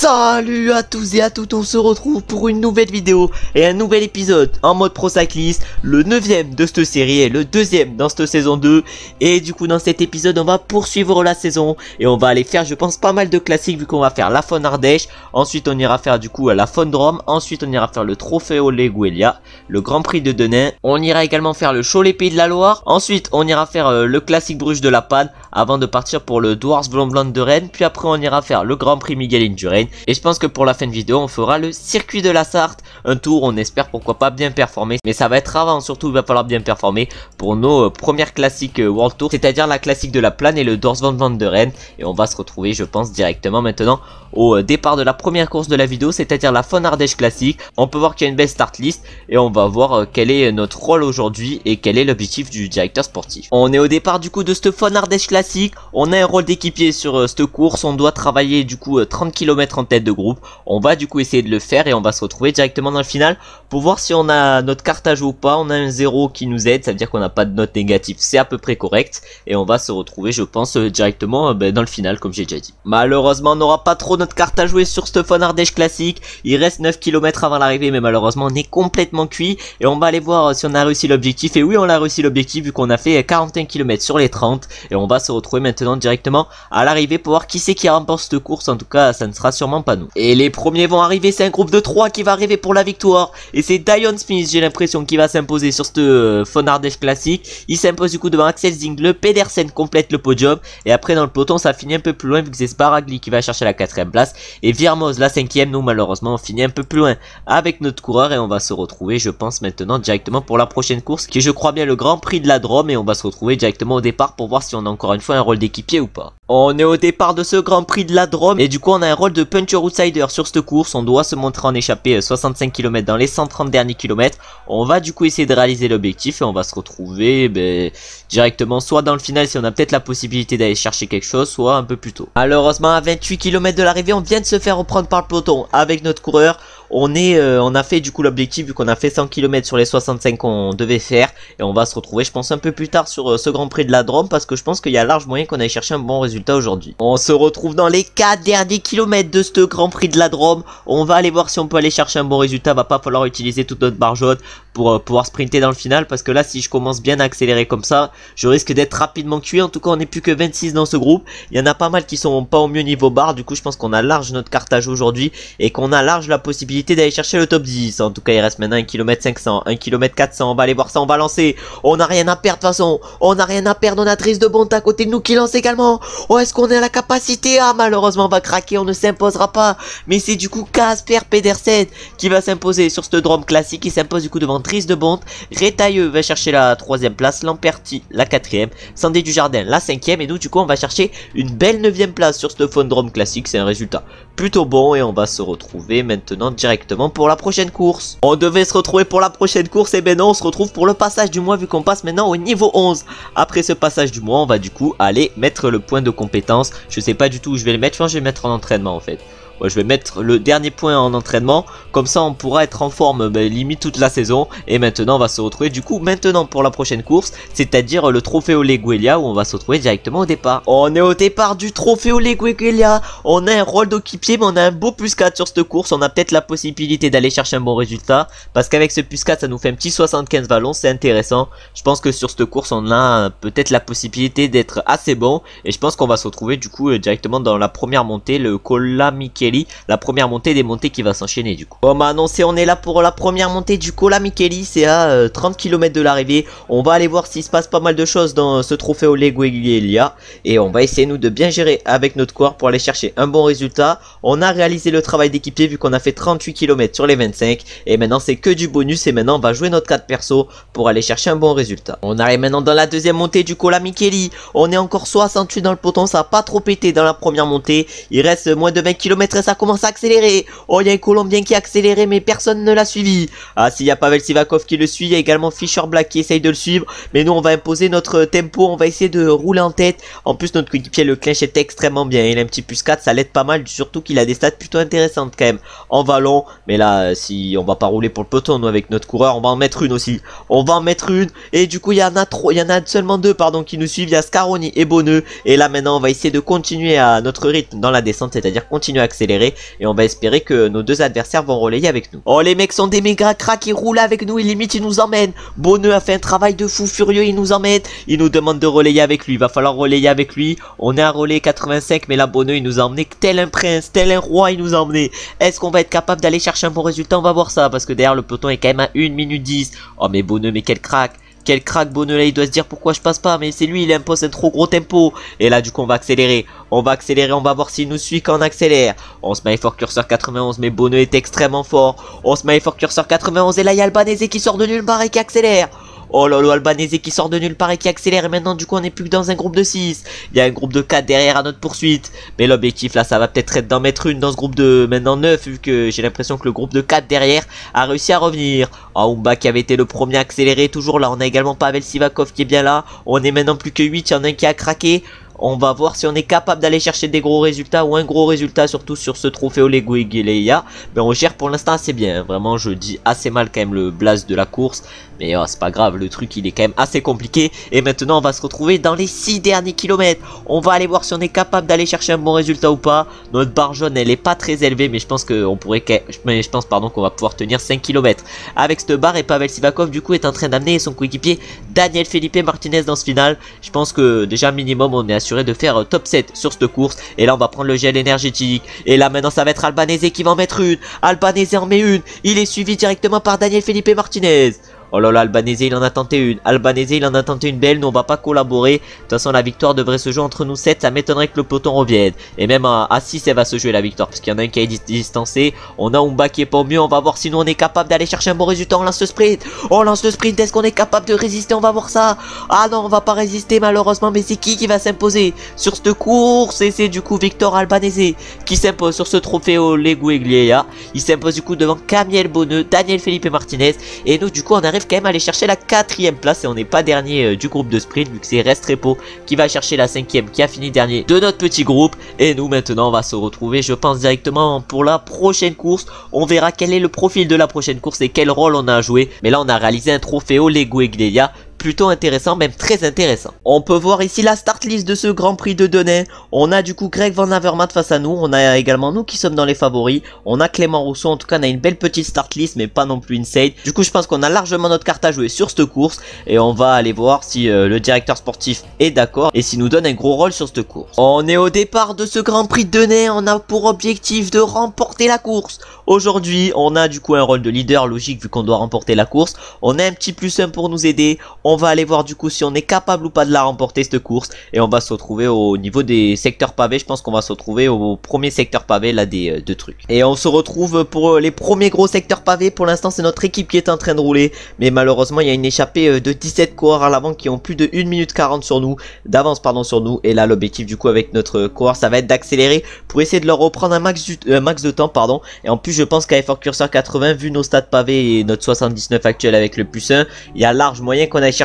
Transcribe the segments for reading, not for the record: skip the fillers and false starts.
Salut à tous et à toutes, on se retrouve pour une nouvelle vidéo et un nouvel épisode en mode Pro Cyclist, le 9ème de cette série et le 2ème dans cette saison 2. Et du coup dans cet épisode on va poursuivre la saison et on va aller faire je pense pas mal de classiques vu qu'on va faire la Faune Ardèche. Ensuite on ira faire du coup la Faune Drôme, ensuite on ira faire le Trofeo Leguelia, le Grand Prix de Denain. On ira également faire le Cholet Pays de la Loire, ensuite on ira faire le classique Bruges de la Panne avant de partir pour le Dwarfs Blanc Blanc de Rennes. Puis après on ira faire le Grand Prix Miguel Indurain. Et je pense que pour la fin de vidéo on fera le circuit de la Sarthe, un tour on espère pourquoi pas bien performer, mais ça va être avant, surtout il va falloir bien performer pour nos premières classiques World Tour, c'est à dire la classique de la Plaine et le Dwarfs Blanc Blanc de Rennes. Et on va se retrouver je pense directement maintenant au départ de la première course de la vidéo, c'est à dire la Faune Ardèche classique. On peut voir qu'il y a une belle start list et on va voir quel est notre rôle aujourd'hui et quel est l'objectif du directeur sportif. On est au départ du coup de cette Faune Ardèche classique, on a un rôle d'équipier sur cette course, on doit travailler du coup 30 km en tête de groupe. On va du coup essayer de le faire et on va se retrouver directement dans le final pour voir si on a notre carte à jouer ou pas. On a un 0 qui nous aide, ça veut dire qu'on n'a pas de note négative, c'est à peu près correct. Et on va se retrouver je pense directement dans le final comme j'ai déjà dit. Malheureusement on n'aura pas trop notre carte à jouer sur cette Faune Ardèche classique. Il reste 9 km avant l'arrivée mais malheureusement on est complètement cuit. Et on va aller voir si on a réussi l'objectif. Et oui on a réussi l'objectif vu qu'on a fait 41 km sur les 30. Et on va se retrouver maintenant directement à l'arrivée pour voir qui c'est qui remporte cette course. En tout cas ça ne sera sûrement pas nous. Et les premiers vont arriver, c'est un groupe de 3 qui va arriver pour la victoire. Et c'est Dion Smith j'ai l'impression qui va s'imposer sur cette Faune Ardèche classique. Il s'impose du coup devant Axel Zingle, Pedersen complète le podium. Et après dans le peloton ça finit un peu plus loin vu que c'est Sbaragli qui va chercher la 4ème place. Et Virmoz la 5ème, nous malheureusement on finit un peu plus loin avec notre coureur. Et on va se retrouver je pense maintenant directement pour la prochaine course qui est je crois bien le Grand Prix de la Drôme. Et on va se retrouver directement au départ pour voir si on a encore une fois un rôle d'équipier ou pas. On est au départ de ce Grand Prix de la Drôme et du coup on a un rôle de puncher outsider sur cette course. On doit se montrer en échappée 65 km dans les 130 derniers kilomètres. On va du coup essayer de réaliser l'objectif et on va se retrouver directement soit dans le final si on a peut-être la possibilité d'aller chercher quelque chose, soit un peu plus tôt. Malheureusement à 28 km de l'arrivée on vient de se faire reprendre par le peloton avec notre coureur. On a fait du coup l'objectif vu qu'on a fait 100 km sur les 65 qu'on devait faire. Et on va se retrouver je pense un peu plus tard sur ce Grand Prix de la Drôme parce que je pense qu'il y a large moyen qu'on aille chercher un bon résultat aujourd'hui. On se retrouve dans les 4 derniers kilomètres de ce Grand Prix de la Drôme. On va aller voir si on peut aller chercher un bon résultat. Va pas falloir utiliser toute notre barre jaune pour pouvoir sprinter dans le final parce que là si je commence bien à accélérer comme ça je risque d'être rapidement cuit. En tout cas on n'est plus que 26 dans ce groupe. Il y en a pas mal qui sont pas au mieux niveau barre. Du coup je pense qu'on a large notre carte à jouer aujourd'hui et qu'on a large la possibilité d'aller chercher le top 10. En tout cas il reste maintenant 1 km 500, 1 km 400. On va aller voir ça, on va lancer. On n'a rien à perdre de toute façon. On n'a rien à perdre, on a Dries de Bondt à côté de nous qui lance également. Oh est-ce qu'on a la capacité? Ah malheureusement on va craquer, on ne s'imposera pas. Mais c'est du coup Casper Pedersen qui va s'imposer sur ce Drôme classique. Il s'impose du coup devant Dries de Bondt. Rétailleux va chercher la 3ème place, Lamperti la 4ème, Sandé du Jardin la 5ème. Et nous du coup on va chercher une belle 9ème place sur ce Faune Drôme classique. C'est un résultat plutôt bon et on va se retrouver maintenant directement pour la prochaine course. On devait se retrouver pour la prochaine course et ben non on se retrouve pour le passage du mois vu qu'on passe maintenant au niveau 11. Après ce passage du mois on va du coup aller mettre le point de compétence. Je sais pas du tout où je vais le mettre, je pense que je vais le mettre en entraînement en fait. Ouais, je vais mettre le dernier point en entraînement, comme ça on pourra être en forme limite toute la saison. Et maintenant on va se retrouver du coup maintenant pour la prochaine course, c'est à dire le Trofeo Leguelia où on va se retrouver directement au départ. On est au départ du Trofeo Leguelia. On a un rôle d'équipier mais on a un beau plus 4 sur cette course. On a peut-être la possibilité d'aller chercher un bon résultat parce qu'avec ce plus 4 ça nous fait un petit 75 vallons, c'est intéressant. Je pense que sur cette course on a peut-être la possibilité d'être assez bon. Et je pense qu'on va se retrouver du coup directement dans la première montée, le Cola Micheli, la première montée des montées qui va s'enchaîner du coup. Comme annoncé on est là pour la première montée du Cola Micheli, c'est à 30 km de l'arrivée. On va aller voir s'il se passe pas mal de choses dans ce Trofeo Leguelia et on va essayer nous de bien gérer avec notre coureur pour aller chercher un bon résultat. On a réalisé le travail d'équipier vu qu'on a fait 38 km sur les 25 et maintenant c'est que du bonus. Et maintenant on va jouer notre 4 perso pour aller chercher un bon résultat. On arrive maintenant dans la deuxième montée du Cola Micheli. On est encore 68 dans le peloton, ça a pas trop pété dans la première montée. Il reste moins de 20 km et ça commence à accélérer. Oh il y a un Colombien qui a accéléré mais personne ne l'a suivi. Ah s'il y a Pavel Sivakov qui le suit, il y a également Fischer Black qui essaye de le suivre. Mais nous on va imposer notre tempo, on va essayer de rouler en tête. En plus notre coéquipier le clinch est extrêmement bien, il a un petit plus 4, ça l'aide pas mal. Surtout qu'il a des stats plutôt intéressantes quand même en vallon. Mais là si on va pas rouler pour le peloton nous avec notre coureur, on va en mettre une aussi. On va en mettre une et du coup il y en a seulement deux pardon qui nous suivent, il y a Scaroni et Bonneux. Et là maintenant on va essayer de continuer à notre rythme dans la descente, c'est à dire continuer à accélérer. accélérer et on va espérer que nos deux adversaires vont relayer avec nous. Oh, les mecs sont des méga cracks, ils roulent avec nous et limite ils nous emmènent. Bonneux a fait un travail de fou furieux, il nous emmène, il nous demande de relayer avec lui, il va falloir relayer avec lui. On est à relais 85 mais là Bonneux il nous a emmené tel un prince, tel un roi, il nous a emmené. Est-ce qu'on va être capable d'aller chercher un bon résultat? On va voir ça parce que derrière le peloton est quand même à 1 minute 10. Oh mais Bonneux, mais quel crack! Quel crack Bonneux là, il doit se dire pourquoi je passe pas, mais c'est lui, il impose un trop gros tempo. Et là du coup on va accélérer, on va voir s'il nous suit quand on accélère. On se met fort curseur 91 mais Bonneux est extrêmement fort. On se met fort curseur 91 et là il y a Albanese qui sort de nulle part et qui accélère. Oh là là, Albanese qui sort de nulle part et qui accélère. Et maintenant du coup on n'est plus que dans un groupe de 6. Il y a un groupe de 4 derrière à notre poursuite. Mais l'objectif là ça va peut-être être d'en mettre une dans ce groupe de maintenant 9. Vu que j'ai l'impression que le groupe de 4 derrière a réussi à revenir. Oh, Umba qui avait été le premier à accélérer. Toujours là, on a également Pavel Sivakov qui est bien là. On est maintenant plus que 8, il y en a un qui a craqué. On va voir si on est capable d'aller chercher des gros résultats ou un gros résultat surtout sur ce trophée Olegou Eguilea. Mais on gère pour l'instant assez bien, vraiment je dis assez mal quand même le blast de la course. Mais oh, c'est pas grave, le truc il est quand même assez compliqué. Et maintenant on va se retrouver dans les 6 derniers kilomètres. On va aller voir si on est capable d'aller chercher un bon résultat ou pas. Notre barre jaune elle est pas très élevée mais je pense qu'on pourrait, qu'on va pouvoir tenir 5 km avec cette barre. Et Pavel Sivakov du coup est en train d'amener son coéquipier Daniel Felipe Martinez dans ce final. Je pense que déjà minimum on est assuré de faire top 7 sur cette course. Et là on va prendre le gel énergétique. Et là maintenant ça va être Albanese qui va en mettre une. Albanese en met une. Il est suivi directement par Daniel Felipe Martinez. Oh là là, Albanese il en a tenté une. Albanese il en a tenté une belle. Nous on va pas collaborer. De toute façon la victoire devrait se jouer entre nous 7. Ça m'étonnerait que le peloton revienne. Et même à 6 elle va se jouer la victoire. Parce qu'il y en a un qui est distancé. On a Umba qui est pas au mieux. On va voir si nous on est capable d'aller chercher un bon résultat. On lance le sprint. On lance le sprint. Est-ce qu'on est capable de résister? On va voir ça. Ah non on va pas résister malheureusement. Mais c'est qui va s'imposer sur cette course? Et c'est du coup Victor Albanese qui s'impose sur ce trophée Olegou Eguilea. Il s'impose du coup devant Camiel Bonneux, Daniel Felipe Martinez. Et nous du coup on arrive quand même aller chercher la 4ème place et on n'est pas dernier du groupe de sprint vu que c'est Restrepo qui va chercher la 5ème qui a fini dernier de notre petit groupe. Et nous maintenant on va se retrouver je pense directement pour la prochaine course. On verra quel est le profil de la prochaine course et quel rôle on a à jouer. Mais là on a réalisé un trophée Olegou Eguilea plutôt intéressant, même très intéressant. On peut voir ici la start list de ce Grand Prix de Denain. On a du coup Greg Van Avermaet face à nous. On a également nous qui sommes dans les favoris. On a Clément Rousseau. En tout cas, on a une belle petite start list, mais pas non plus insane. Du coup, je pense qu'on a largement notre carte à jouer sur cette course. Et on va aller voir si le directeur sportif est d'accord et s'il nous donne un gros rôle sur cette course. On est au départ de ce Grand Prix de Denain. On a pour objectif de remporter la course. Aujourd'hui, on a du coup un rôle de leader logique vu qu'on doit remporter la course. On a un petit +1 pour nous aider. On va aller voir du coup si on est capable ou pas de la remporter cette course. Et on va se retrouver au niveau des secteurs pavés. Je pense qu'on va se retrouver au premier secteur pavé là des deux trucs. Et on se retrouve pour les premiers gros secteurs pavés. Pour l'instant c'est notre équipe qui est en train de rouler. Mais malheureusement il y a une échappée de 17 coureurs à l'avant qui ont plus de 1 minute 40 sur nous. D'avance pardon sur nous. Et là l'objectif du coup avec notre coureur ça va être d'accélérer pour essayer de leur reprendre un max de temps pardon. Et en plus je pense qu'à effort curseur 80 vu nos stats pavés et notre 79 actuel avec le +1, il y a large moyen qu'on aille chercher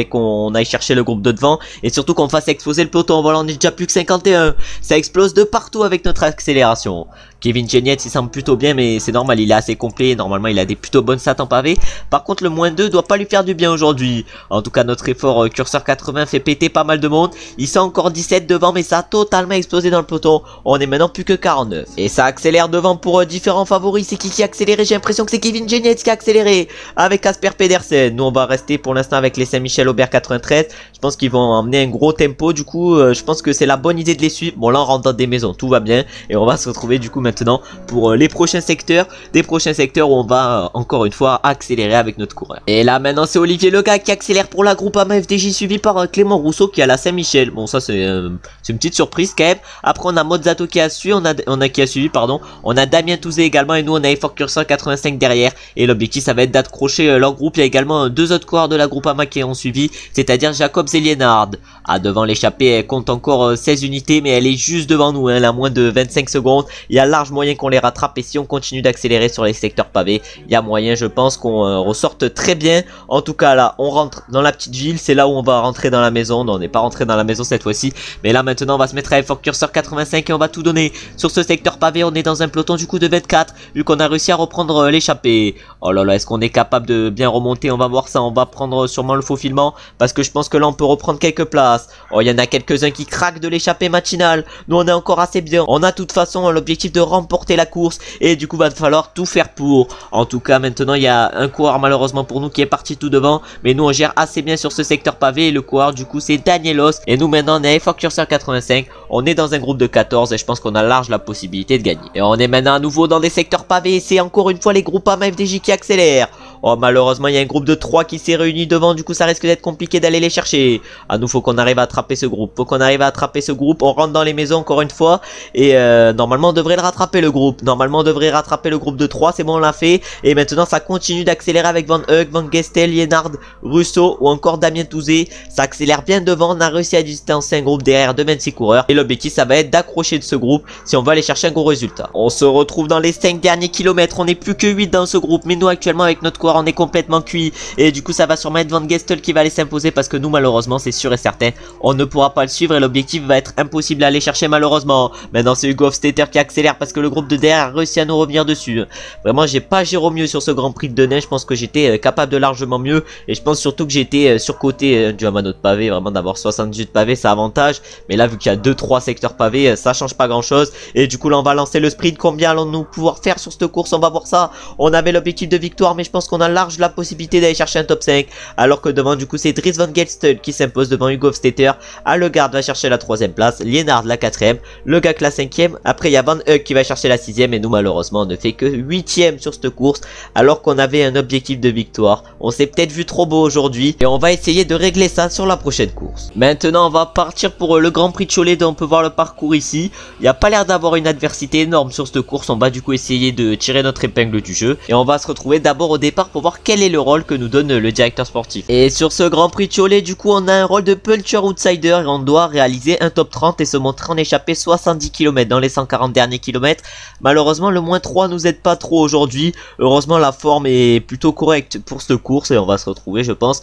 qu'on aille chercher le groupe de devant et surtout qu'on fasse exploser le peloton. Voilà, on est déjà plus que 51. Ça explose de partout avec notre accélération. Kevin Genietz il semble plutôt bien mais c'est normal, il est assez complet, normalement il a des plutôt bonnes stats en pavé. Par contre le -2 doit pas lui faire du bien aujourd'hui. En tout cas notre effort curseur 80 fait péter pas mal de monde. Il sent encore 17 devant mais ça a totalement explosé dans le peloton. On est maintenant plus que 49. Et ça accélère devant pour différents favoris. C'est qui a accéléré? J'ai l'impression que c'est Kevin Genietz qui a accéléré avec Casper Pedersen. Nous on va rester pour l'instant avec les Saint-Michel Aubert 93. Je pense qu'ils vont emmener un gros tempo du coup. Je pense que c'est la bonne idée de les suivre. Bon là on rentre dans des maisons, tout va bien. Et on va se retrouver du coup maintenant pour les prochains secteurs, des prochains secteurs où on va encore une fois accélérer avec notre coureur. Et là maintenant c'est Olivier Lega qui accélère pour la Groupama FDJ suivi par Clément Rousseau qui a la Saint-Michel. Bon ça c'est une petite surprise quand même. Après on a Mozzato qui a suivi, on a suivi pardon. On a Damien Touzé également et nous on a Effort Cursor 85 derrière. Et l'objectif ça va être d'accrocher leur groupe. Il y a également deux autres coureurs de la Groupama qui ont suivi, c'est-à-dire Jacobs et Lienhard. Ah devant l'échappée elle compte encore 16 unités mais elle est juste devant nous, hein, elle a moins de 25 secondes. Il y a largement large moyen qu'on les rattrape. Et si on continue d'accélérer sur les secteurs pavés, il y a moyen, je pense, qu'on ressorte très bien. En tout cas, là, on rentre dans la petite ville. C'est là où on va rentrer dans la maison. Non, on n'est pas rentré dans la maison cette fois-ci. Mais là, maintenant, on va se mettre avec Fort Cursor 85 et on va tout donner sur ce secteur pavé. On est dans un peloton du coup de 24, vu qu'on a réussi à reprendre l'échappée. Oh là là, est-ce qu'on est capable de bien remonter? On va voir ça. On va prendre sûrement le faufilement, parce que je pense que là, on peut reprendre quelques places. Oh, il y en a quelques-uns qui craquent de l'échappée matinale. Nous, on est encore assez bien. On a de toute façon l'objectif de remporter la course. Et du coup, va falloir tout faire pour. En tout cas, maintenant, il y a un coureur malheureusement pour nous qui est parti tout devant. Mais nous, on gère assez bien sur ce secteur pavé. Et le coureur, du coup, c'est Danielos. Et nous, maintenant, on est avec Fort Cursor 85. On est dans un groupe de 14 et je pense qu'on a large la possibilité de gagner. Et on est maintenant à nouveau dans des secteurs pavés. C'est encore une fois les groupes AMA-FDJ qui accélèrent. Oh, malheureusement, il y a un groupe de 3 qui s'est réuni devant. Du coup, ça risque d'être compliqué d'aller les chercher. À nous, faut qu'on arrive à attraper ce groupe. Faut qu'on arrive à attraper ce groupe. On rentre dans les maisons encore une fois. Et normalement, on devrait le rattraper, le groupe. Normalement, on devrait rattraper le groupe de 3. C'est bon, on l'a fait. Et maintenant, ça continue d'accélérer avec Van Hug, Van Gestel, Lienard, Russo ou encore Damien Touzé. Ça accélère bien devant. On a réussi à distancer un groupe derrière de 26 coureurs. Et l'objectif, ça va être d'accrocher de ce groupe si on va aller chercher un gros résultat. On se retrouve dans les 5 derniers kilomètres. On n'est plus que 8 dans ce groupe. Mais nous, actuellement, avec notre coureur, on est complètement cuit. Et du coup, ça va sûrement être Van Gestel qui va aller s'imposer, parce que nous, malheureusement, c'est sûr et certain, on ne pourra pas le suivre et l'objectif va être impossible à aller chercher, malheureusement. Maintenant, c'est Hugo Hofstetter qui accélère parce que le groupe de derrière a réussi à nous revenir dessus. Vraiment, j'ai pas géré au mieux sur ce Grand Prix de Denain. Je pense que j'étais capable de largement mieux. Et je pense surtout que j'étais surcoté du Hamano de pavé. Vraiment, d'avoir 78 pavés, ça avantage. Mais là, vu qu'il y a 2-3 secteurs pavés, ça change pas grand chose. Et du coup, là, on va lancer le sprint. Combien allons-nous pouvoir faire sur cette course? On va voir ça. On avait l'objectif de victoire, mais je pense qu'on a large la possibilité d'aller chercher un top 5. Alors que devant, du coup, c'est Dries Van Gestel qui s'impose devant Hugo Hofstetter. Allegard va chercher la 3ème place. Lienard la 4ème. Le Gak la 5ème. Après, il y a Van Hug qui va chercher la 6ème. Et nous, malheureusement, on ne fait que 8ème sur cette course. Alors qu'on avait un objectif de victoire. On s'est peut-être vu trop beau aujourd'hui. Et on va essayer de régler ça sur la prochaine course. Maintenant, on va partir pour le Grand Prix de Cholet, dont on peut voir le parcours ici. Il n'y a pas l'air d'avoir une adversité énorme sur cette course. On va du coup essayer de tirer notre épingle du jeu. Et on va se retrouver d'abord au départ pour voir quel est le rôle que nous donne le directeur sportif. Et sur ce Grand Prix de Cholet, du coup, on a un rôle de puncher outsider et on doit réaliser un top 30 et se montrer en échappée 70 km dans les 140 derniers kilomètres. Malheureusement, le moins 3 nous aide pas trop aujourd'hui. Heureusement, la forme est plutôt correcte pour cette course et on va se retrouver, je pense,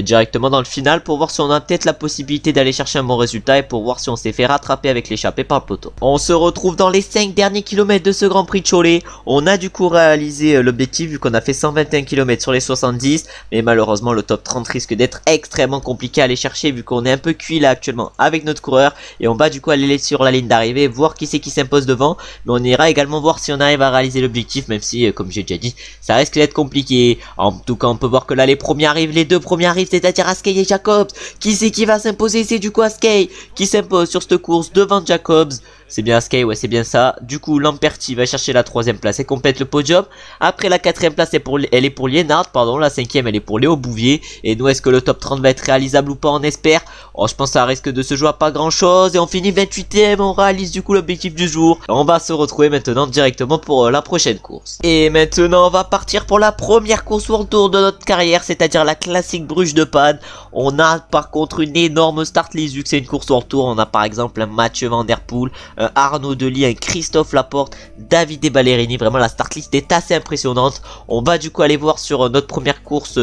directement dans le final pour voir si on a peut-être la possibilité d'aller chercher un bon résultat et pour voir si on s'est fait rattraper avec l'échappée par le peloton. On se retrouve dans les 5 derniers kilomètres de ce Grand Prix de Cholet. On a du coup réalisé l'objectif vu qu'on a fait 121 km sur les 70, mais malheureusement le top 30 risque d'être extrêmement compliqué à aller chercher vu qu'on est un peu cuit là actuellement avec notre coureur et on va du coup aller sur la ligne d'arrivée, voir qui c'est qui s'impose devant, mais on ira également voir si on arrive à réaliser l'objectif, même si comme j'ai déjà dit ça risque d'être compliqué. En tout cas on peut voir que là les premiers arrivent, les deux premiers arrivent, c'est-à-dire Askey et Jacobs. Qui c'est qui va s'imposer? C'est du coup Askey qui s'impose sur cette course devant Jacobs. C'est bien Askey, ouais c'est bien ça. Du coup Lamperti va chercher la 3ème place et complète le podium. Après la 4ème place elle est pour Lienard, pardon, la 5ème elle est pour Léo Bouvier. Et nous, est-ce que le top 30 va être réalisable ou pas? On espère. Oh, je pense que ça risque de se jouer à pas grand chose. Et on finit 28ème, on réalise du coup l'objectif du jour. On va se retrouver maintenant directement pour la prochaine course. Et maintenant on va partir pour la première course World Tour de notre carrière, c'est-à-dire la classique Bruges de Panne. On a par contre une énorme start list vu que c'est une course World Tour. On a par exemple un Mathieu Van Der Poel, un Arnaud Delis, un Christophe Laporte, David et Ballerini. Vraiment la start list est assez impressionnante. On va du coup aller voir sur notre première course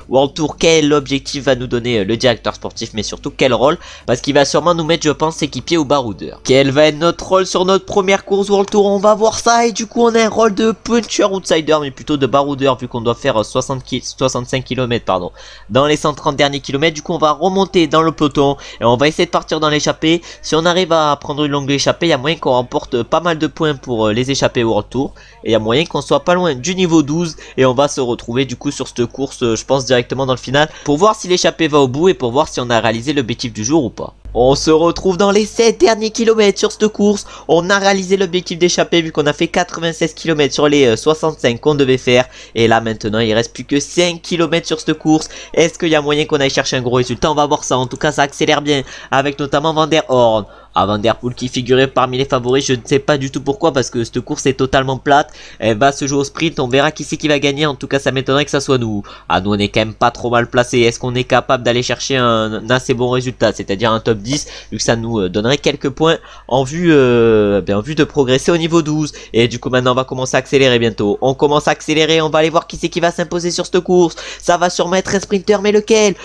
World Tour quel objectif va nous donner le directeur sportif, mais surtout quel rôle, parce qu'il va sûrement nous mettre, je pense, équipier ou baroudeur. Quel va être notre rôle sur notre première course World Tour? On va voir ça. Et du coup on a un rôle de puncher outsider, mais plutôt de baroudeur vu qu'on doit faire 65 km pardon dans les 130 derniers kilomètres. Du coup on va remonter dans le peloton et on va essayer de partir dans l'échappée. Si on arrive à prendre une longue échappée, il y a moyen qu'on remporte pas mal de points pour les échappées World Tour, et il y a moyen qu'on soit pas loin du niveau 12. Et on va se retrouver du coup sur cette course, je pense directement dans le final, pour voir si l'échappée va au bout et pour voir si on a réalisé l'objectif du jour ou pas. On se retrouve dans les 7 derniers kilomètres sur cette course. On a réalisé l'objectif d'échapper vu qu'on a fait 96 km sur les 65 qu'on devait faire. Et là maintenant il reste plus que 5 km sur cette course. Est-ce qu'il y a moyen qu'on aille chercher un gros résultat? On va voir ça. En tout cas ça accélère bien avec notamment Van Der Horn. Van Der Poel qui figurait parmi les favoris, je ne sais pas du tout pourquoi, parce que cette course est totalement plate. Elle va se jouer au sprint, on verra qui c'est qui va gagner. En tout cas ça m'étonnerait que ça soit nous. Nous on est quand même pas trop mal placé. Est-ce qu'on est capable d'aller chercher un assez bon résultat, c'est-à-dire un top 10? 10, vu que ça nous donnerait quelques points en vue, de progresser au niveau 12. Et du coup maintenant on va commencer à accélérer bientôt. On commence à accélérer, on va aller voir qui c'est qui va s'imposer sur cette course. Ça va sûrement être un sprinter, mais lequel?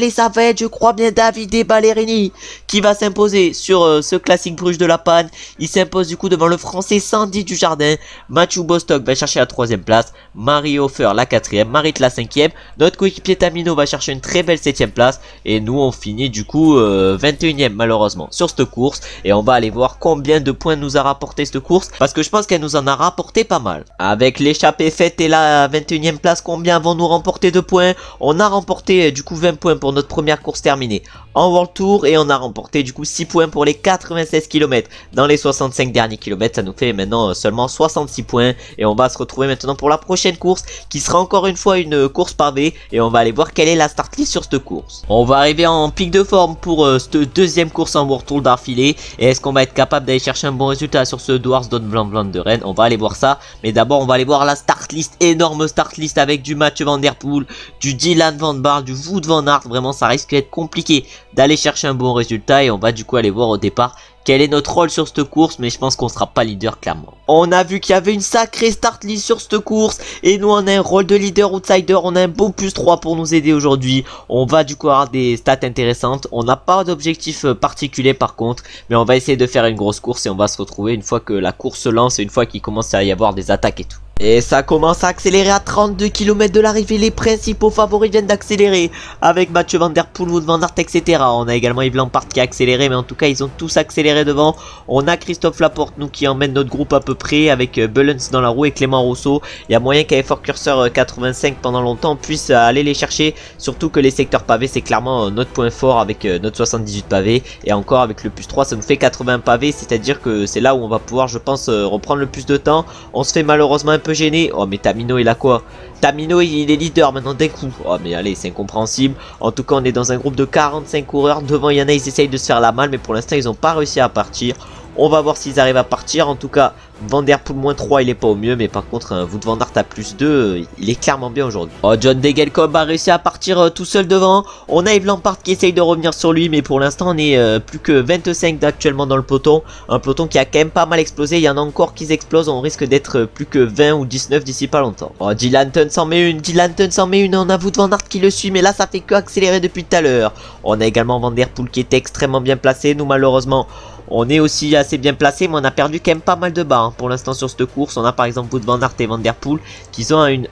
Et ça va être, je crois bien, Davide Ballerini qui va s'imposer sur ce classique Bruges de la Panne. Il s'impose du coup devant le français Sandy Dujardin. Mathieu Bostock va chercher la 3ème place, Marie Hofer la 4ème, Marit la 5ème. Notre coéquipier Tamino va chercher une très belle 7ème place. Et nous on finit du coup 21ème malheureusement sur cette course. Et on va aller voir combien de points nous a rapporté cette course, parce que je pense qu'elle nous en a rapporté pas mal. Avec l'échappée faite et la 21ème place, combien vont-nous remporter de points? On a remporté du coup 20 points pour notre première course terminée en World Tour, et on a remporté du coup 6 points pour les 96 km. Dans les 65 derniers kilomètres, ça nous fait maintenant seulement 66 points. Et on va se retrouver maintenant pour la prochaine course, qui sera encore une fois une course pavée. Et on va aller voir quelle est la start list sur cette course. On va arriver en pic de forme pour cette deuxième course en World Tour d'affilée. Et est-ce qu'on va être capable d'aller chercher un bon résultat sur ce Dwars Don Blanc de Rennes? On va aller voir ça. Mais d'abord on va aller voir la start list, énorme start list avec du Mathieu Van Der Poel, du Dylan Van Baarle, du Wout Van Aert. Vraiment ça risque d'être compliqué d'aller chercher un bon résultat, et on va du coup aller voir au départ quel est notre rôle sur cette course, mais je pense qu'on sera pas leader clairement. On a vu qu'il y avait une sacrée start list sur cette course, et nous on a un rôle de leader outsider, on a un beau +3 pour nous aider aujourd'hui. On va du coup avoir des stats intéressantes, on n'a pas d'objectif particulier par contre, mais on va essayer de faire une grosse course et on va se retrouver une fois que la course se lance et une fois qu'il commence à y avoir des attaques et tout. Et ça commence à accélérer à 32 km de l'arrivée. Les principaux favoris viennent d'accélérer avec Mathieu Van Der Poel, Wout Van Aert, etc. On a également Yves Lampaert qui a accéléré, mais en tout cas ils ont tous accéléré devant. On a Christophe Laporte, nous, qui emmène notre groupe à peu près, avec Bullens dans la roue et Clément Rousseau. Il y a moyen qu'avec Fort Curseur 85 pendant longtemps on puisse aller les chercher, surtout que les secteurs pavés c'est clairement notre point fort avec notre 78 pavés. Et encore avec le +3 ça nous fait 80 pavés, c'est à dire que c'est là où on va pouvoir, je pense, reprendre le plus de temps. On se fait malheureusement un peu gêné. Oh mais Tamino il a quoi? Tamino il est leader maintenant d'un coup. Oh mais allez, c'est incompréhensible. En tout cas on est dans un groupe de 45 coureurs. Devant il y en a, ils essayent de se faire la malle, mais pour l'instant ils n'ont pas réussi à partir. On va voir s'ils arrivent à partir. En tout cas Van Der Poel -3 il est pas au mieux, mais par contre Wout Van Aert à +2 il est clairement bien aujourd'hui. Oh, John Degenkolb a réussi à partir tout seul devant. On a Yves Lampaert qui essaye de revenir sur lui, mais pour l'instant on est plus que 25 actuellement dans le peloton. Un peloton qui a quand même pas mal explosé. Il y en a encore qui explosent, on risque d'être plus que 20 ou 19 d'ici pas longtemps. Oh, Dylan Teuns s'en met une, on a Wout Van Aert qui le suit, mais là ça fait que accélérer depuis tout à l'heure. On a également Van Der Poel qui était extrêmement bien placé. Nous malheureusement on est aussi assez bien placé, mais on a perdu quand même pas mal de barres pour l'instant sur cette course. On a par exemple Wout Van Aert et Van Der Poel qui ont une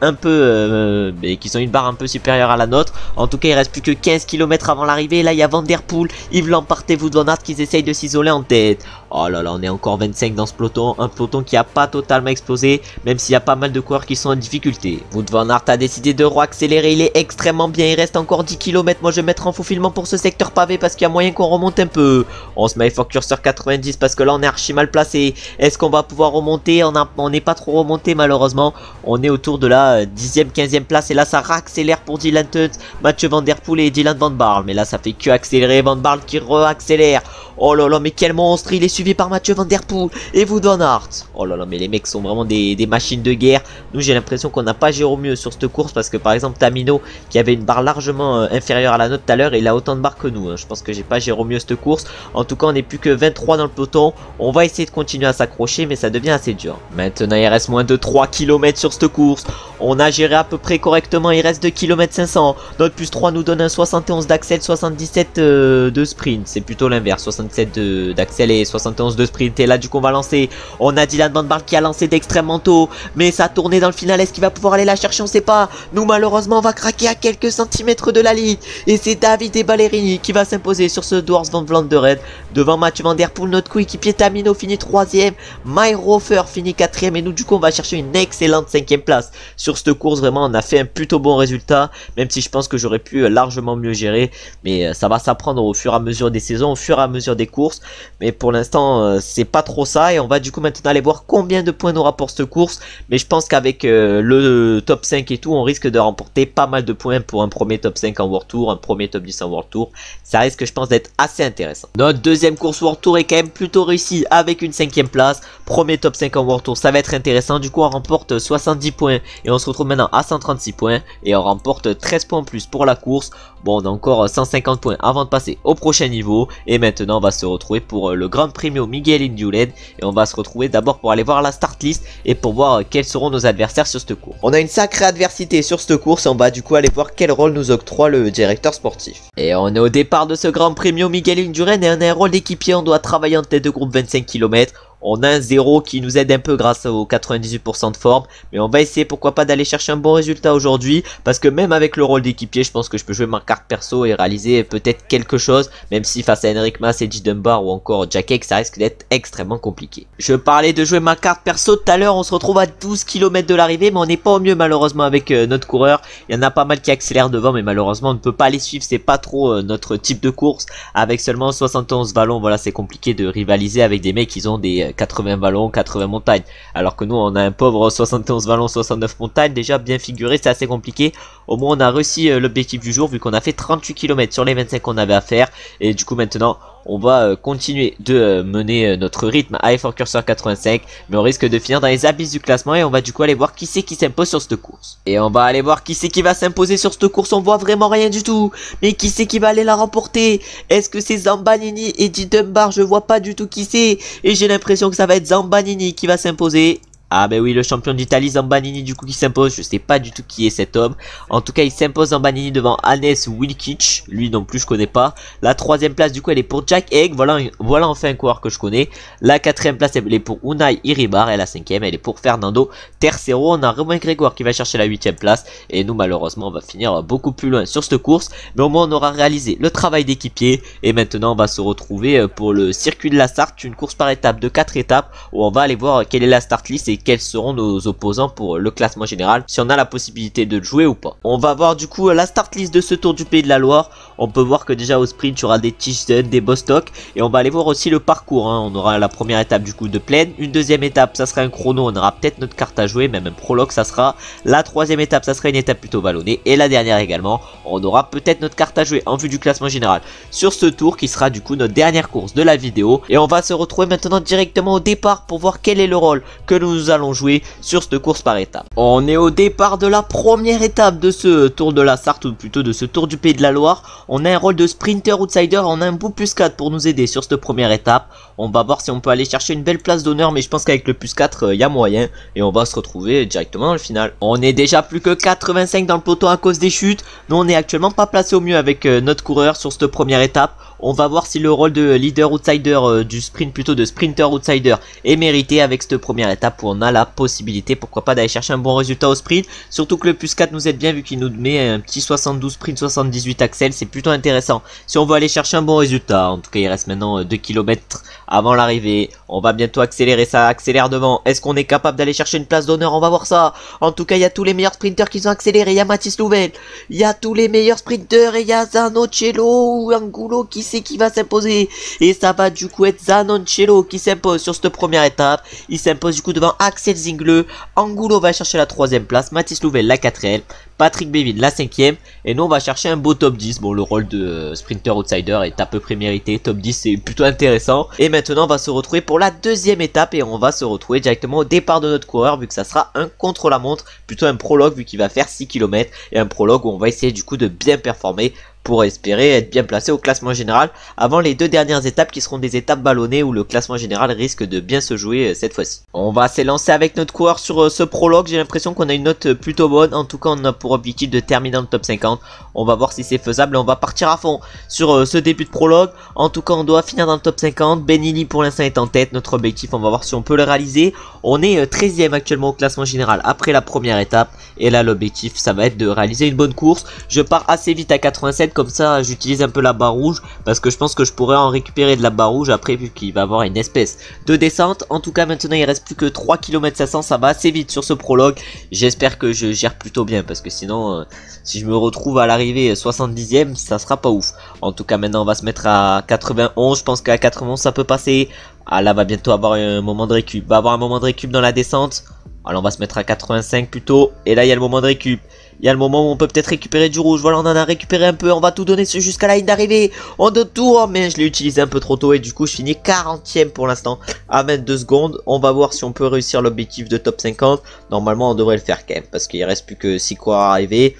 barre un peu supérieure à la nôtre. En tout cas il reste plus que 15 km avant l'arrivée. Là il y a Van Der Poel, Yves Lampaert et Wout Van Aert qui essayent de s'isoler en tête. Oh là là, on est encore 25 dans ce peloton. Un peloton qui a pas totalement explosé, même s'il y a pas mal de coureurs qui sont en difficulté. Wout Van Aert a décidé de accélérer, il est extrêmement bien. Il reste encore 10 km. Moi je vais mettre en faufilement pour ce secteur pavé parce qu'il y a moyen qu'on remonte un peu. On se met Fort Curseur 90 parce que là on est archi mal placé. Est-ce qu'on va pouvoir remonter? On n'est pas trop remonté malheureusement. On est autour de la 10e, 15e place. Et là ça accélère pour Dylan Teuns, Mathieu Van Der Poel et Dylan Van Baarle. Mais là ça fait que accélérer. Van Baarle qui accélère. Oh là là, mais quel monstre. Il est suivi par Mathieu Van Der Poel et Wout Van Aert. Oh là là, mais les mecs sont vraiment des machines de guerre. Nous j'ai l'impression qu'on n'a pas géré au mieux sur cette course, parce que par exemple Tamino qui avait une barre largement inférieure à la nôtre tout à l'heure, il a autant de barres que nous. Je pense que j'ai pas géré au mieux cette course. En tout cas on n'est plus que 23 dans le peloton. On va essayer de continuer à s'accrocher, mais ça devient assez dur. Maintenant il reste moins de 3 km sur cette course. On a géré à peu près correctement. Il reste 2 km 500. Notre +3 nous donne un 71 d'axel, 77 de sprint. C'est plutôt l'inverse, 77 d'axel et 71 de sprint. Et là du coup on va lancer. On a Dylan Van Baarle qui a lancé d'extrêmement tôt, mais ça a tourné dans le final. Est-ce qu'il va pouvoir aller la chercher? On sait pas. Nous malheureusement on va craquer à quelques centimètres de la ligne. Et c'est Davide Ballerini qui va s'imposer sur ce Dwars Van Blanc de Rennes. Devant Mathieu Van Der Poel, notre coéquipier Tamino finit 3ème. Mairo Hofer finit 4ème. Et nous du coup on va chercher une excellente 5ème place. Sur cette course vraiment on a fait un plutôt bon résultat. Même si je pense que j'aurais pu largement mieux gérer. Mais ça va s'apprendre au fur et à mesure des saisons, au fur et à mesure des courses, mais pour l'instant c'est pas trop ça. Et on va du coup maintenant aller voir combien de points nous rapporte cette course, mais je pense qu'avec le top 5 et tout, on risque de remporter pas mal de points pour un premier top 5 en World Tour, un premier top 10 en World Tour. Ça risque, je pense, d'être assez intéressant. Notre deuxième course World Tour est quand même plutôt réussie avec une 5ème place, premier top 5 en World Tour, ça va être intéressant. Du coup on remporte 70 points et on se retrouve maintenant à 136 points et on remporte 13 points en plus pour la course. Bon, on a encore 150 points avant de passer au prochain niveau. Et maintenant on va se retrouver pour le Grand Premio Miguel Indurain. Et on va se retrouver d'abord pour aller voir la start list et pour voir quels seront nos adversaires sur cette course. On a une sacrée adversité sur cette course et on va du coup aller voir quel rôle nous octroie le directeur sportif. Et on est au départ de ce Grand Premio Miguel Indurain et on a un rôle d'équipier, on doit travailler en tête de groupe 25 km. On a un 0 qui nous aide un peu grâce aux 98% de forme. Mais on va essayer pourquoi pas d'aller chercher un bon résultat aujourd'hui. Parce que même avec le rôle d'équipier, je pense que je peux jouer ma carte perso et réaliser peut-être quelque chose. Même si face à Enric Mas, Eddie Dunbar ou encore Jack Egg, ça risque d'être extrêmement compliqué. Je parlais de jouer ma carte perso tout à l'heure. On se retrouve à 12 km de l'arrivée. Mais on n'est pas au mieux malheureusement avec notre coureur. Il y en a pas mal qui accélèrent devant. Mais malheureusement on ne peut pas les suivre. C'est pas trop notre type de course. Avec seulement 71 ballons, voilà, c'est compliqué de rivaliser avec des mecs qui ont des 80 ballons, 80 montagnes. Alors que nous on a un pauvre 71 ballons, 69 montagnes. Déjà bien figuré, c'est assez compliqué. Au moins on a réussi l'objectif du jour vu qu'on a fait 38 km sur les 25 qu'on avait à faire. Et du coup maintenant on va continuer de mener notre rythme à Effort Cursor 85. Mais on risque de finir dans les abysses du classement. Et on va du coup aller voir qui c'est qui s'impose sur cette course. Et on va aller voir qui c'est qui va s'imposer sur cette course. On voit vraiment rien du tout. Mais qui c'est qui va aller la remporter? Est-ce que c'est Zambanini et Eddie Dunbar? Je vois pas du tout qui c'est. Et j'ai l'impression que ça va être Zambanini qui va s'imposer. Ah ben oui, le champion d'Italie Zambanini du coup qui s'impose. Je sais pas du tout qui est cet homme. En tout cas il s'impose Zambanini devant Hannes Wilkic. Lui non plus je connais pas. La 3ème place du coup elle est pour Jack Egg. Voilà enfin un coureur que je connais. La 4ème place elle est pour Unai Iribar. Et la 5ème elle est pour Fernando Tercero. On a Romain Grégoire qui va chercher la 8ème place. Et nous malheureusement on va finir beaucoup plus loin sur cette course. Mais au moins on aura réalisé le travail d'équipier. Et maintenant on va se retrouver pour le circuit de la Sarthe. Une course par étape de 4 étapes. Où on va aller voir quelle est la start list et quels seront nos opposants pour le classement général, si on a la possibilité de le jouer ou pas. On va voir du coup la start list de ce Tour du Pays de la Loire. On peut voir que déjà au sprint tu auras des Tischden, des Bostock, et on va aller voir aussi le parcours, hein. On aura la première étape du coup de plaine, une deuxième étape ça sera un chrono, on aura peut-être notre carte à jouer, même un prologue ça sera, la 3ème étape ça sera une étape plutôt vallonnée, et la dernière également, on aura peut-être notre carte à jouer en vue du classement général sur ce tour qui sera du coup notre dernière course de la vidéo. Et on va se retrouver maintenant directement au départ pour voir quel est le rôle que nous allons jouer sur cette course par étape. On est au départ de la première étape de ce Tour de la Sarthe, ou plutôt de ce Tour du Pays de la Loire. On a un rôle de sprinter outsider, on a un bout plus 4 pour nous aider sur cette première étape. On va voir si on peut aller chercher une belle place d'honneur, mais je pense qu'avec le plus 4 il y a moyen, et on va se retrouver directement dans le final. On est déjà plus que 85 dans le peloton à cause des chutes. Nous on est actuellement pas placé au mieux avec notre coureur sur cette première étape. On va voir si le rôle de leader outsider du sprint, plutôt de sprinter outsider, est mérité avec cette première étape où on a la possibilité, pourquoi pas, d'aller chercher un bon résultat au sprint. Surtout que le plus 4 nous aide bien vu qu'il nous met un petit 72 sprint, 78 axel, c'est plutôt intéressant si on veut aller chercher un bon résultat. En tout cas il reste maintenant 2 km avant l'arrivée. On va bientôt accélérer, ça accélère devant. Est-ce qu'on est capable d'aller chercher une place d'honneur? On va voir ça. En tout cas il y a tous les meilleurs sprinters qui ont accéléré. Il y a Mathis Louvel, il y a tous les meilleurs sprinters, et il y a Zanochello ou Angulo qui va s'imposer. Et ça va du coup être Zanochello qui s'impose sur cette première étape. Il s'impose du coup devant Axel Zingle. Angulo va chercher la 3ème place, Mathis Louvel la 4ème, Patrick Bévin la 5ème, et nous on va chercher un beau top 10. Bon, le rôle de sprinter outsider est à peu près mérité, top 10 c'est plutôt intéressant. Et maintenant on va se retrouver pour la 2ème étape, et on va se retrouver directement au départ de notre coureur, vu que ça sera un contre-la-montre, plutôt un prologue vu qu'il va faire 6 km, et un prologue où on va essayer du coup de bien performer pour espérer être bien placé au classement général avant les 2 dernières étapes qui seront des étapes ballonnées où le classement général risque de bien se jouer cette fois-ci. On va s'élancer avec notre coureur sur ce prologue. J'ai l'impression qu'on a une note plutôt bonne. En tout cas on a pour objectif de terminer dans le top 50. On va voir si c'est faisable et on va partir à fond sur ce début de prologue. En tout cas on doit finir dans le top 50. Benili pour l'instant est en tête. Notre objectif, on va voir si on peut le réaliser. On est 13ème actuellement au classement général après la première étape, et là l'objectif ça va être de réaliser une bonne course. Je pars assez vite à 87. km, comme ça j'utilise un peu la barre rouge, parce que je pense que je pourrais en récupérer de la barre rouge après, vu qu'il va avoir une espèce de descente. En tout cas maintenant il reste plus que 3 km 500, ça va assez vite sur ce prologue. J'espère que je gère plutôt bien, parce que sinon si je me retrouve à l'arrivée 70e, ça sera pas ouf. En tout cas maintenant on va se mettre à 91, je pense qu'à 91 ça peut passer. Ah là va bientôt avoir un moment de récup, va avoir un moment de récup dans la descente. Alors on va se mettre à 85 plutôt, et là il y a le moment de récup. Il y a le moment où on peut peut-être récupérer du rouge. Voilà, on en a récupéré un peu. On va tout donner jusqu'à la ligne d'arrivée. En 2 tours, mais je l'ai utilisé un peu trop tôt. Et du coup, je finis 40e pour l'instant à 22 secondes. On va voir si on peut réussir l'objectif de top 50. Normalement, on devrait le faire quand même, parce qu'il reste plus que 6 coureurs à arriver.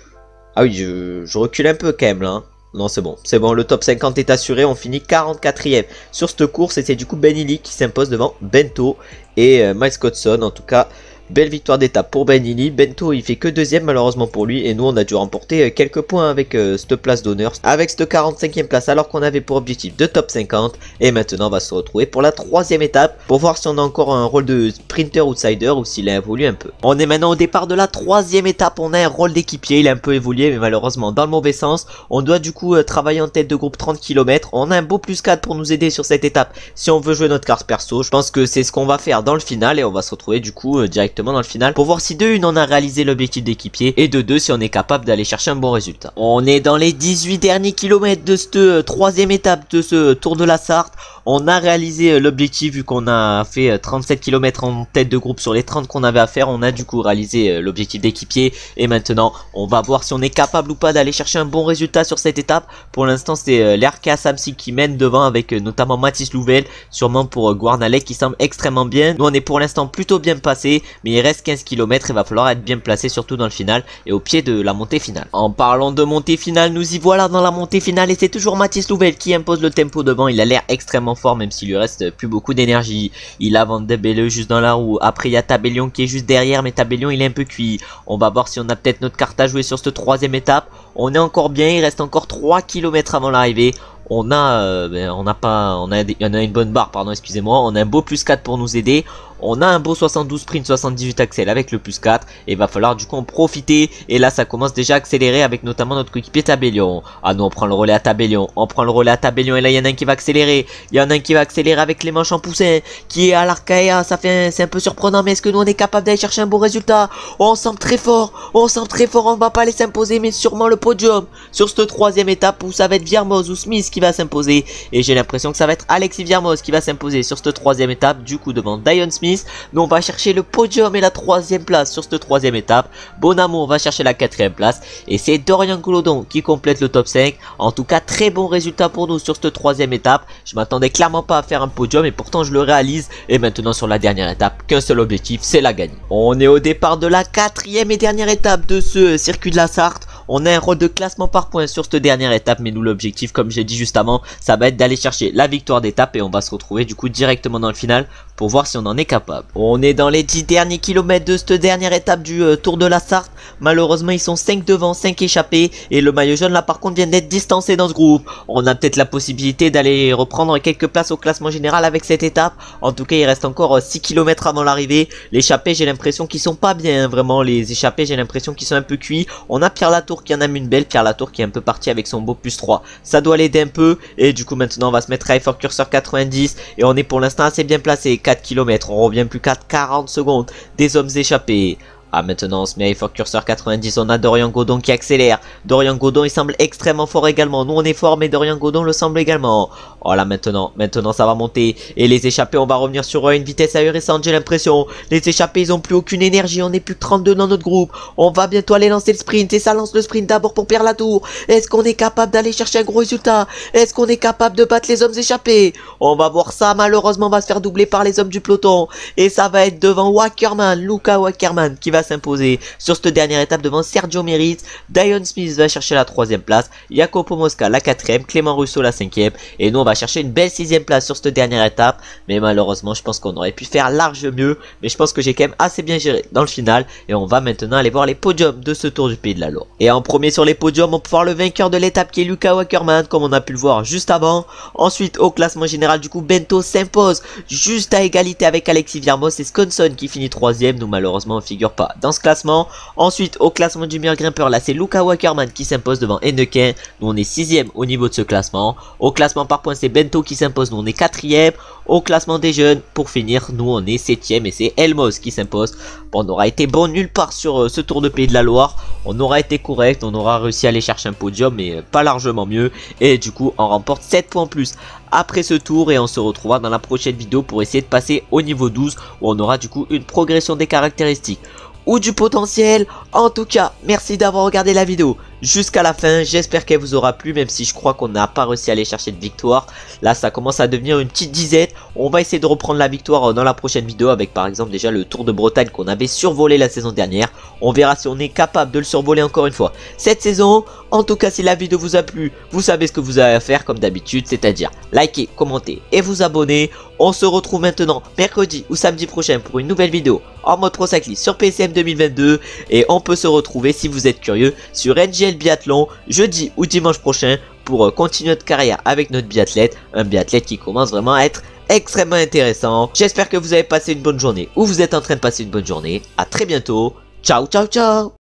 Ah oui, je recule un peu quand même là. Hein. Non, c'est bon, le top 50 est assuré, on finit 44e sur cette course, et c'est du coup Benili qui s'impose devant Bento et Miles Cotson. En tout cas, belle victoire d'étape pour Benili. Bento il fait que 2ème malheureusement pour lui, et nous on a dû remporter quelques points avec cette place d'honneur, avec cette 45e place, alors qu'on avait pour objectif de top 50. Et maintenant on va se retrouver pour la 3ème étape, pour voir si on a encore un rôle de sprinter outsider ou s'il a évolué un peu. On est maintenant au départ de la 3ème étape, on a un rôle d'équipier, il a un peu évolué mais malheureusement dans le mauvais sens. On doit du coup travailler en tête de groupe 30 km, on a un beau plus 4 pour nous aider sur cette étape si on veut jouer notre carte perso. Je pense que c'est ce qu'on va faire dans le final, et on va se retrouver du coup directement dans le final pour voir si de 1 on a réalisé l'objectif d'équipier, et de 2 si on est capable d'aller chercher un bon résultat. On est dans les 18 derniers kilomètres de cette 3ème étape de ce Tour de la Sarthe. On a réalisé l'objectif, vu qu'on a fait 37 km en tête de groupe sur les 30 qu'on avait à faire. On a du coup réalisé l'objectif d'équipier, et maintenant on va voir si on est capable ou pas d'aller chercher un bon résultat sur cette étape. Pour l'instant c'est l'Arca Samsic qui mène devant, avec notamment Mathis Louvel, sûrement pour Guarnalec qui semble extrêmement bien. Nous on est pour l'instant plutôt bien passé, mais il reste 15 km, il va falloir être bien placé, surtout dans le final et au pied de la montée finale. En parlant de montée finale, nous y voilà dans la montée finale, et c'est toujours Mathis Louvel qui impose le tempo devant. Il a l'air extrêmement fort, même s'il lui reste plus beaucoup d'énergie. Il a Van de Belle juste dans la roue. Après il y a Tabellion qui est juste derrière, mais Tabellion il est un peu cuit. On va voir si on a peut-être notre carte à jouer sur cette 3ème étape. On est encore bien, il reste encore 3 km avant l'arrivée. On a, il y en a une bonne barre, pardon, excusez-moi. On a un beau plus 4 pour nous aider. On a un beau 72 sprint, 78 accel avec le plus 4. Et il va falloir du coup en profiter. Et là ça commence déjà à accélérer, avec notamment notre coéquipier Tabellion. Ah non, on prend le relais à Tabellion. On prend le relais à Tabellion, et là il y en a un qui va accélérer. Il y en a un qui va accélérer avec les manches en poussin, qui est à l'Arcaea. C'est un peu surprenant, mais est-ce que nous on est capable d'aller chercher un bon résultat? On semble très fort, on va pas les s'imposer, mais sûrement le podium sur cette 3ème étape, où ça va être Viermoz ou Smith qui va s'imposer. Et j'ai l'impression que ça va être Alexis Viermoz qui va s'imposer sur cette 3ème étape, du coup devant Dion Smith. Nous on va chercher le podium et la 3ème place sur cette 3ème étape. Bonamour va chercher la 4ème place, et c'est Dorian Golodon qui complète le top 5. En tout cas très bon résultat pour nous sur cette 3ème étape. Je m'attendais clairement pas à faire un podium, et pourtant je le réalise. Et maintenant sur la dernière étape, qu'un seul objectif, c'est la gagner. On est au départ de la 4ème et dernière étape de ce circuit de la Sarthe. On a un rôle de classement par points sur cette dernière étape, mais nous l'objectif, comme j'ai dit juste avant, ça va être d'aller chercher la victoire d'étape, et on va se retrouver du coup directement dans le final pour voir si on en est capable. On est dans les 10 derniers kilomètres de cette dernière étape du Tour de la Sarthe. Malheureusement ils sont 5 devant, 5 échappés, et le maillot jaune là par contre vient d'être distancé dans ce groupe. On a peut-être la possibilité d'aller reprendre quelques places au classement général avec cette étape. En tout cas il reste encore 6 km avant l'arrivée. L'échappée j'ai l'impression qu'ils sont pas bien, hein, vraiment les échappés j'ai l'impression qu'ils sont un peu cuits. On a Pierre Latour qui en a mis une belle, Pierre Latour qui est un peu parti avec son beau plus 3. Ça doit l'aider un peu, et du coup maintenant on va se mettre à effort curseur 90, et on est pour l'instant assez bien placé. 4 km, on revient plus qu'à 40 secondes des hommes échappés. Ah, maintenant on se met à effort curseur 90, on a Dorian Godon qui accélère. Dorian Godon il semble extrêmement fort également. Nous on est fort, mais Dorian Godon le semble également. Oh là maintenant ça va monter. Et les échappés, on va revenir sur une vitesse ahurissante, j'ai l'impression. Les échappés ils ont plus aucune énergie, on est plus que 32 dans notre groupe. On va bientôt aller lancer le sprint, et ça lance le sprint d'abord pour Pierre Latour. Est-ce qu'on est capable d'aller chercher un gros résultat? Est-ce qu'on est capable de battre les hommes échappés? On va voir ça, malheureusement on va se faire doubler par les hommes du peloton. Et ça va être devant Wackerman, Luca Wackerman qui va s'imposer sur cette dernière étape devant Sergio Merit. Dion Smith va chercher la 3ème place, Jacopo Mosca la 4ème, Clément Russo la 5ème, et nous on va chercher une belle 6ème place sur cette dernière étape. Mais malheureusement je pense qu'on aurait pu faire large mieux, mais je pense que j'ai quand même assez bien géré dans le final. Et on va maintenant aller voir les podiums de ce Tour du Pays de la Loire. Et en premier sur les podiums on peut voir le vainqueur de l'étape qui est Luca Wackerman, comme on a pu le voir juste avant. Ensuite au classement général du coup Bento s'impose juste à égalité avec Alexis Viermoz, et Sconson qui finit 3ème. Nous malheureusement on figure pas pas dans ce classement. Ensuite, au classement du meilleur grimpeur, là c'est Luca Wackerman qui s'impose devant Henneken. Nous on est 6ème au niveau de ce classement. Au classement par points, c'est Bento qui s'impose. Nous on est 4ème. Au classement des jeunes, pour finir, nous on est 7ème et c'est Elmos qui s'impose. Bon, on aura été bon nulle part sur ce Tour de Pays de la Loire. On aura été correct, on aura réussi à aller chercher un podium, mais pas largement mieux. Et du coup, on remporte 7 points en plus après ce tour. Et on se retrouvera dans la prochaine vidéo pour essayer de passer au niveau 12, où on aura du coup une progression des caractéristiques ou du potentiel. En tout cas, merci d'avoir regardé la vidéo jusqu'à la fin. J'espère qu'elle vous aura plu, même si je crois qu'on n'a pas réussi à aller chercher de victoire. Là ça commence à devenir une petite disette. On va essayer de reprendre la victoire dans la prochaine vidéo, avec par exemple déjà le Tour de Bretagne qu'on avait survolé la saison dernière. On verra si on est capable de le survoler encore une fois cette saison. En tout cas, si la vidéo vous a plu, vous savez ce que vous avez à faire comme d'habitude, c'est-à-dire liker, commenter et vous abonner. On se retrouve maintenant mercredi ou samedi prochain pour une nouvelle vidéo en mode pro cycliste sur PCM 2022. Et on peut se retrouver, si vous êtes curieux, sur NGL Biathlon jeudi ou dimanche prochain pour continuer notre carrière avec notre biathlète. Un biathlète qui commence vraiment à être extrêmement intéressant. J'espère que vous avez passé une bonne journée ou vous êtes en train de passer une bonne journée. À très bientôt. Ciao, ciao, ciao.